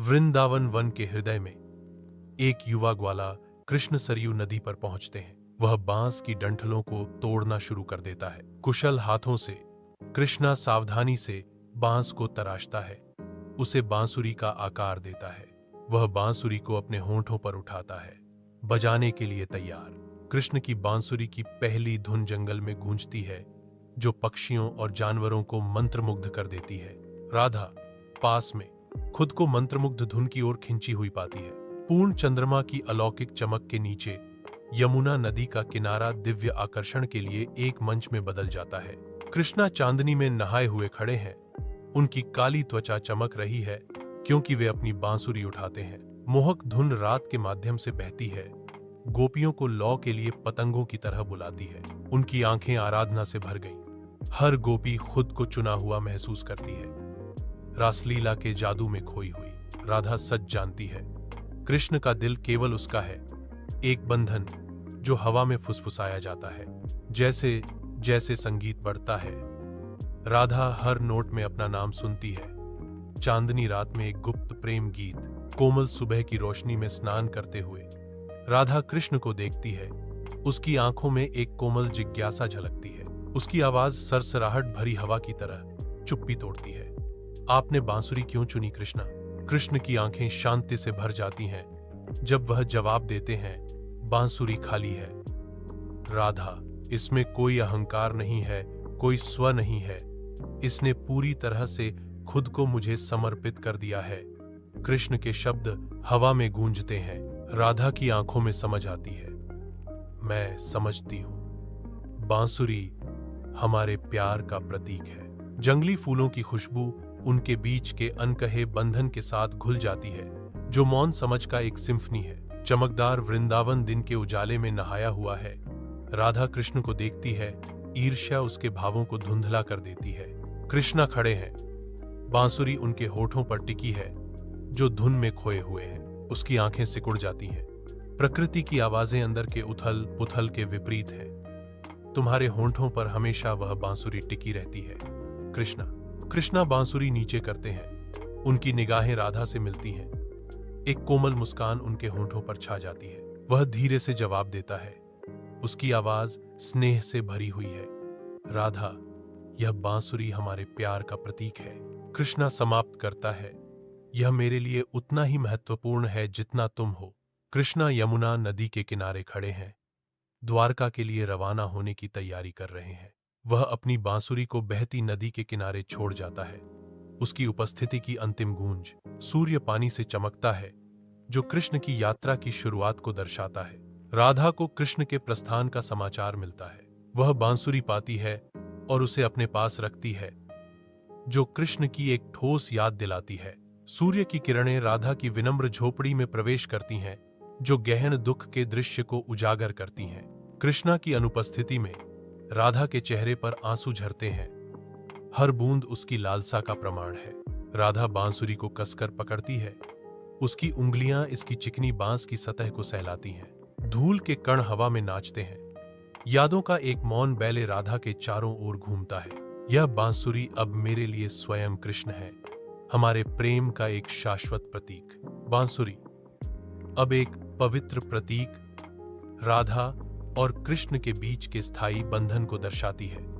Vrindavan one के हृदय में एक युवा ग्वाला कृष्ण सरयू नदी पर पहुंचते हैं। वह बांस की डंठलों को तोड़ना शुरू कर देता है। कुशल हाथों से कृष्णा सावधानी से बांस को तराशता है, उसे बांसुरी का आकार देता है। वह बांसुरी को अपने होंठों पर उठाता है, बजाने के लिए तैयार। कृष्ण की बांसुरी की पहली धुन जंगल में गूंजती है, जो पक्षियों और जानवरों को मंत्रमुग्ध कर देती है। राधा पास में खुद को मंत्रमुग्ध धुन की ओर खिंची हुई पाती है। पूर्ण चंद्रमा की अलौकिक चमक के नीचे यमुना नदी का किनारा दिव्य आकर्षण के लिए एक मंच में बदल जाता है। कृष्णा चांदनी में नहाए हुए खड़े हैं। उनकी काली त्वचा चमक रही है क्योंकि वे अपनी बांसुरी उठाते हैं। मोहक धुन रात के माध्यम से बहती है, गोपियों को लौ के लिए पतंगों की तरह बुलाती है। उनकी आंखें आराधना से भर गईं। हर गोपी खुद को चुना हुआ महसूस करती है, रासलीला के जादू में खोई हुई। राधा सच जानती है, कृष्ण का दिल केवल उसका है, एक बंधन जो हवा में फुसफुसाया जाता है। जैसे जैसे संगीत बढ़ता है, राधा हर नोट में अपना नाम सुनती है। चांदनी रात में एक गुप्त प्रेम गीत। कोमल सुबह की रोशनी में स्नान करते हुए राधा कृष्ण को देखती है। उसकी आंखों में एक कोमल जिज्ञासा झलकती है। उसकी आवाज सरसराहट भरी हवा की तरह चुप्पी तोड़ती है। आपने बांसुरी क्यों चुनी कृष्णा? कृष्ण की आंखें शांति से भर जाती हैं जब वह जवाब देते हैं, बांसुरी खाली है। राधा, इसमें कोई अहंकार नहीं है, कोई स्व नहीं है। इसने पूरी तरह से खुद को मुझे समर्पित कर दिया है। कृष्ण के शब्द हवा में गूंजते हैं। राधा की आंखों में समझ आती है। मैं समझती हूं, बांसुरी हमारे प्यार का प्रतीक है। जंगली फूलों की खुशबू उनके बीच के अनकहे बंधन के साथ घुल जाती है, जो मौन समझ का एक सिम्फनी है। चमकदार वृंदावन दिन के उजाले में नहाया हुआ है। राधा कृष्ण को देखती है, ईर्ष्या उसके भावों को धुंधला कर देती है। कृष्णा खड़े हैं, बांसुरी उनके होठों पर टिकी है, जो धुन में खोए हुए हैं। उसकी आंखें सिकुड़ जाती हैं। प्रकृति की आवाजें अंदर के उथल पुथल के विपरीत हैं। तुम्हारे होंठों पर हमेशा वह बांसुरी टिकी रहती है कृष्णा बांसुरी नीचे करते हैं। उनकी निगाहें राधा से मिलती हैं। एक कोमल मुस्कान उनके होंठों पर छा जाती है। वह धीरे से जवाब देता है। उसकी आवाज स्नेह से भरी हुई है। राधा, यह बांसुरी हमारे प्यार का प्रतीक है। कृष्णा समाप्त करता है, यह मेरे लिए उतना ही महत्वपूर्ण है जितना तुम हो। कृष्णा यमुना नदी के किनारे खड़े हैं, द्वारका के लिए रवाना होने की तैयारी कर रहे हैं। वह अपनी बांसुरी को बहती नदी के किनारे छोड़ जाता है। उसकी उपस्थिति की अंतिम गूंज सूर्य पानी से चमकता है, जो कृष्ण की यात्रा की शुरुआत को दर्शाता है। राधा को कृष्ण के प्रस्थान का समाचार मिलता है। वह बांसुरी पाती है और उसे अपने पास रखती है, जो कृष्ण की एक ठोस याद दिलाती है। सूर्य की किरणें राधा की विनम्र झोपड़ी में प्रवेश करती हैं, जो गहन दुख के दृश्य को उजागर करती हैं। कृष्णा की अनुपस्थिति में राधा के चेहरे पर आंसू झरते हैं। हर बूंद उसकी लालसा का प्रमाण है। राधा बांसुरी को कसकर पकड़ती है। उसकी उंगलियां इसकी चिकनी बांस की सतह को सहलाती हैं। धूल के कण हवा में नाचते हैं। यादों का एक मौन बैले राधा के चारों ओर घूमता है। यह बांसुरी अब मेरे लिए स्वयं कृष्ण है, हमारे प्रेम का एक शाश्वत प्रतीक। बांसुरी अब एक पवित्र प्रतीक राधा और कृष्ण के बीच के स्थायी बंधन को दर्शाती है।